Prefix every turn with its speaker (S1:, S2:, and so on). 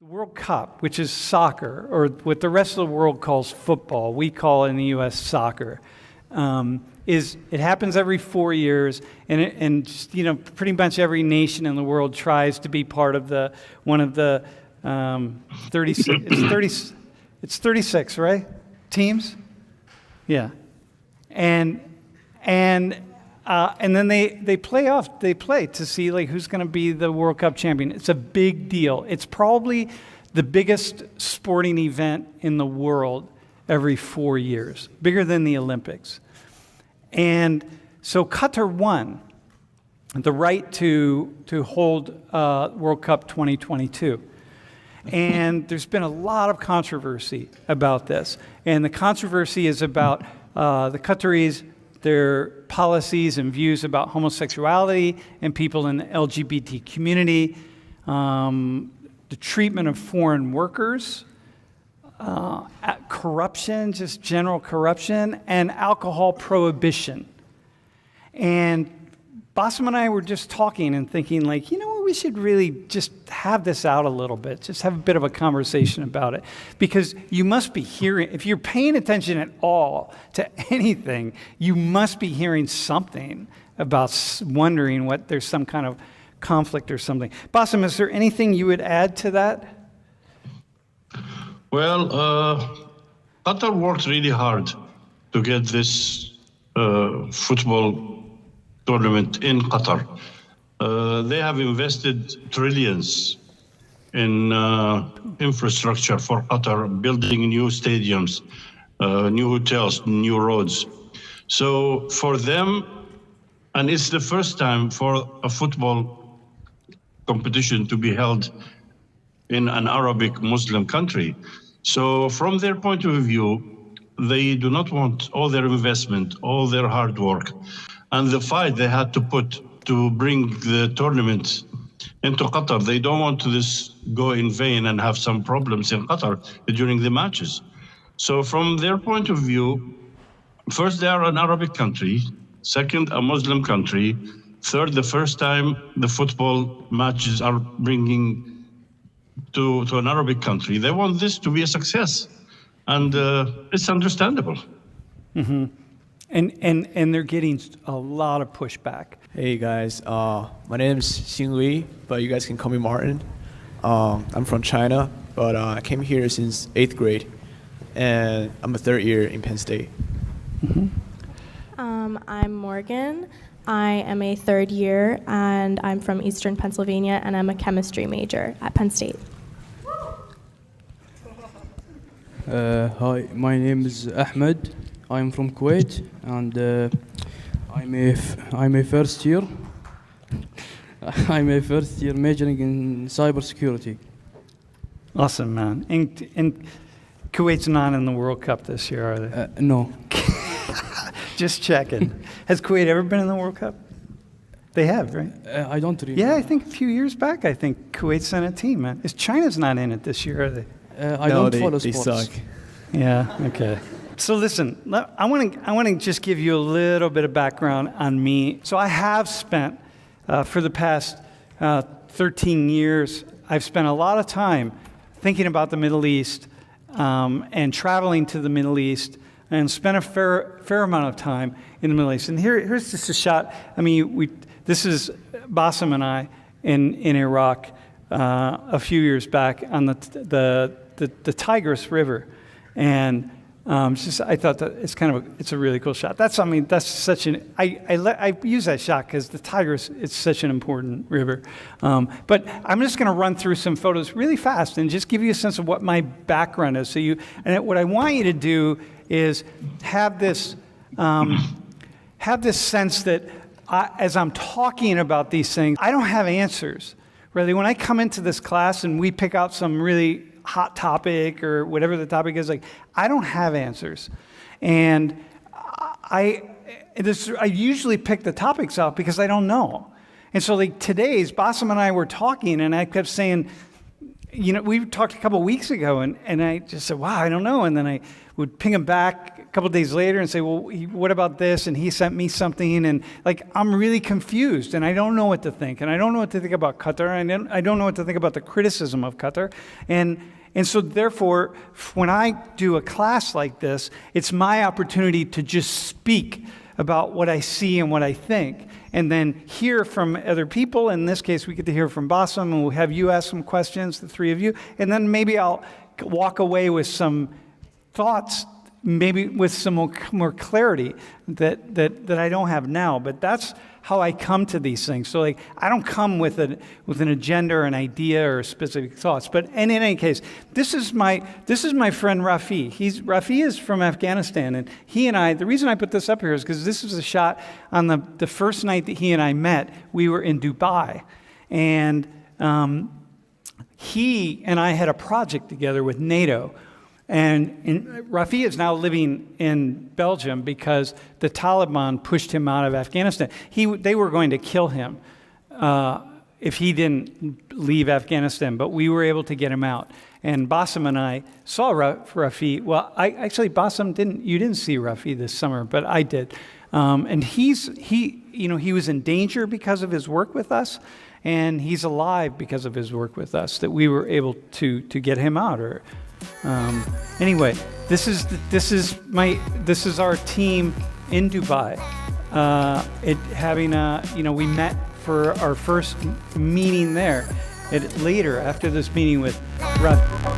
S1: The World Cup, which is soccer, or what the rest of the world calls football, we call in the U.S. soccer, it happens every 4 years, and pretty much every nation in the world tries to be part of one of the 36. It's 36, right? Teams, yeah, and then they play to see like who's going to be the World Cup champion. It's a big deal. It's probably the biggest sporting event in the world every 4 years, bigger than the Olympics. And so Qatar won the right to hold World Cup 2022. And there's been a lot of controversy about this. And the controversy is about the Qataris, their policies and views about homosexuality and people in the LGBT community, the treatment of foreign workers, corruption, just general corruption, and alcohol prohibition. And Bassem and I were just talking and thinking, like, you know what, we should really just have this out a little bit, just have a bit of a conversation about it. Because you must be hearing, if you're paying attention at all to anything, you must be hearing something about wondering what there's some kind of conflict or something. Bassem, is there anything you would add to that?
S2: Well, Qatar worked really hard to get this football tournament in Qatar. They have invested trillions in infrastructure for Qatar, building new stadiums, new hotels, new roads. So for them, and it's the first time for a football competition to be held in an Arabic Muslim country. So from their point of view, they do not want all their investment, all their hard work, and the fight they had to put to bring the tournament into Qatar. They don't want this go in vain and have some problems in Qatar during the matches. So from their point of view, first, they are an Arabic country. Second, a Muslim country. Third, the first time the football matches are bringing to an Arabic country. They want this to be a success, and it's understandable.
S1: Mm-hmm. And they're getting a lot of pushback.
S3: Hey guys, my name is Xingwei, but you guys can call me Martin. I'm from China, but I came here since 8th grade, and I'm a third year in Penn State.
S1: Mm-hmm.
S4: I'm Morgan. I am a third year, and I'm from Eastern Pennsylvania, and I'm a chemistry major at Penn State.
S5: Hi, my name is Ahmed. I'm from Kuwait, and I'm a first year. I'm a first year majoring in cybersecurity.
S1: Awesome, man. And Kuwait's not in the World Cup this year, are they?
S5: No.
S1: Just checking. Has Kuwait ever been in the World Cup? They have, right?
S5: I don't really.
S1: Yeah, I think a few years back, I think Kuwait sent a team, man. China's not in it this year, are they?
S5: I don't follow
S3: they
S5: sports.
S3: Suck.
S1: Yeah, okay. So listen, I want to just give you a little bit of background on me. So I have spent, for the past 13 years, I've spent a lot of time thinking about the Middle East and traveling to the Middle East, and spent a fair amount of time in the Middle East. And here's just a shot. I mean, this is Bassem and I in Iraq a few years back on the Tigris River, and I thought that it's a really cool shot. That's such an I use that shot because the Tigris, it's such an important river. But I'm just going to run through some photos really fast and just give you a sense of what my background is. What I want you to do is have this sense that as I'm talking about these things, I don't have answers. Really, when I come into this class and we pick out some really hot topic or whatever the topic is, like, I don't have answers. And I usually pick the topics out because I don't know. And so like today's, Bassem and I were talking, and I kept saying, we talked a couple of weeks ago, and I just said, wow, I don't know. And then I would ping him back couple days later and say, well, what about this? And he sent me something, and like I'm really confused, and I don't know what to think, and I don't know what to think about Qatar, and I don't know what to think about the criticism of Qatar, and so therefore, when I do a class like this, it's my opportunity to just speak about what I see and what I think, and then hear from other people. In this case, we get to hear from Bassem, and we'll have you ask some questions, the three of you, and then maybe I'll walk away with some thoughts, maybe with some more clarity that I don't have now. But that's how I come to these things. So like, I don't come with an agenda or an idea or specific thoughts. But in any case, this is my friend Rafi. Rafi is from Afghanistan, and he and I. The reason I put this up here is because this was a shot on the first night that he and I met. We were in Dubai, and he and I had a project together with NATO. And Rafi is now living in Belgium because the Taliban pushed him out of Afghanistan. They were going to kill him if he didn't leave Afghanistan, but we were able to get him out. And Bassem and I saw Rafi. Well, Bassem you didn't see Rafi this summer, but I did. And he was in danger because of his work with us, and he's alive because of his work with us, that we were able to get him out. Anyway, this is our team in Dubai. We met for our first meeting there. Later, after this meeting with Rafi.